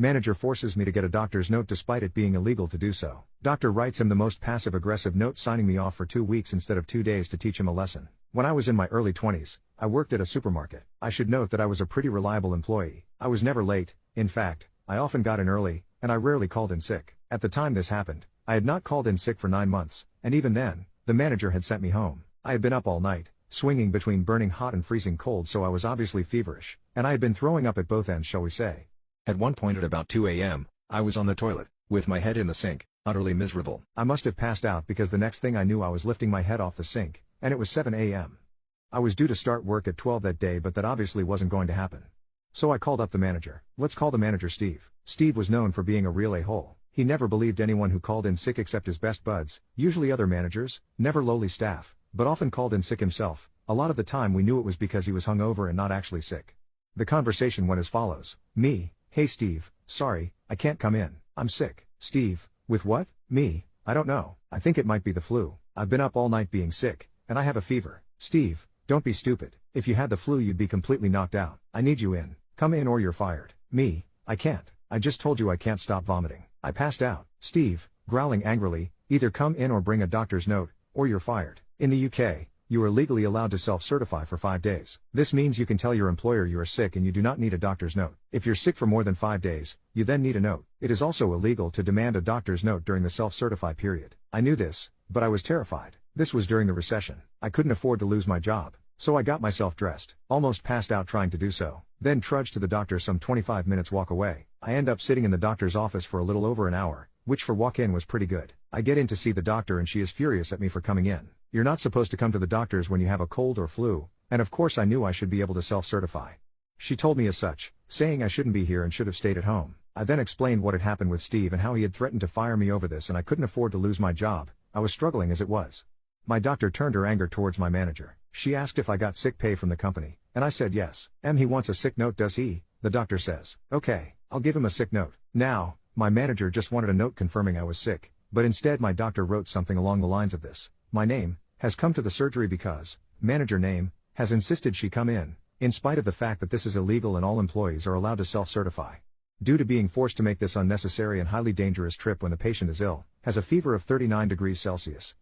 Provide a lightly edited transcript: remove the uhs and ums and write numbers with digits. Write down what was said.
Manager forces me to get a doctor's note despite it being illegal to do so. Doctor writes him the most passive-aggressive note signing me off for 2 weeks instead of 2 days to teach him a lesson. When I was in my early 20s, I worked at a supermarket. I should note that I was a pretty reliable employee. I was never late, in fact, I often got in early, and I rarely called in sick. At the time this happened, I had not called in sick for 9 months, and even then, the manager had sent me home. I had been up all night, swinging between burning hot and freezing cold, so I was obviously feverish, and I had been throwing up at both ends, shall we say. At one point at about 2 a.m., I was on the toilet, with my head in the sink, utterly miserable. I must have passed out because the next thing I knew I was lifting my head off the sink, and it was 7 a.m. I was due to start work at 12 that day, but that obviously wasn't going to happen. So I called up the manager. Let's call the manager Steve. Steve was known for being a real a-hole. He never believed anyone who called in sick except his best buds, usually other managers, never lowly staff, but often called in sick himself. A lot of the time we knew it was because he was hungover and not actually sick. The conversation went as follows. Me: "Hey Steve, sorry, I can't come in. I'm sick." Steve: "With what?" Me: "I don't know. I think it might be the flu. I've been up all night being sick, and I have a fever." Steve: "Don't be stupid. If you had the flu you'd be completely knocked out. I need you in. Come in or you're fired." Me: "I can't. I just told you I can't stop vomiting. I passed out." Steve, growling angrily: "Either come in or bring a doctor's note, or you're fired. In the UK, you are legally allowed to self-certify for 5 days. This means you can tell your employer you are sick and you do not need a doctor's note. If you're sick for more than 5 days, you then need a note. It is also illegal to demand a doctor's note during the self-certify period. I knew this, but I was terrified. This was during the recession. I couldn't afford to lose my job. So I got myself dressed, almost passed out trying to do so, then trudged to the doctor some 25 minutes walk away. I end up sitting in the doctor's office for a little over an hour, which for walk-in was pretty good. I get in to see the doctor and she is furious at me for coming in. You're not supposed to come to the doctors when you have a cold or flu, and of course I knew I should be able to self-certify. She told me as such, saying I shouldn't be here and should have stayed at home. I then explained what had happened with Steve and how he had threatened to fire me over this and I couldn't afford to lose my job. I was struggling as it was. My doctor turned her anger towards my manager. She asked if I got sick pay from the company, and I said yes. He wants a sick note, does he? The doctor says. Okay, I'll give him a sick note. Now, my manager just wanted a note confirming I was sick, but instead my doctor wrote something along the lines of this: "My name has come to the surgery because manager name has insisted she come in spite of the fact that this is illegal and all employees are allowed to self-certify. Due to being forced to make this unnecessary and highly dangerous trip when the patient is ill, has a fever of 39 degrees Celsius,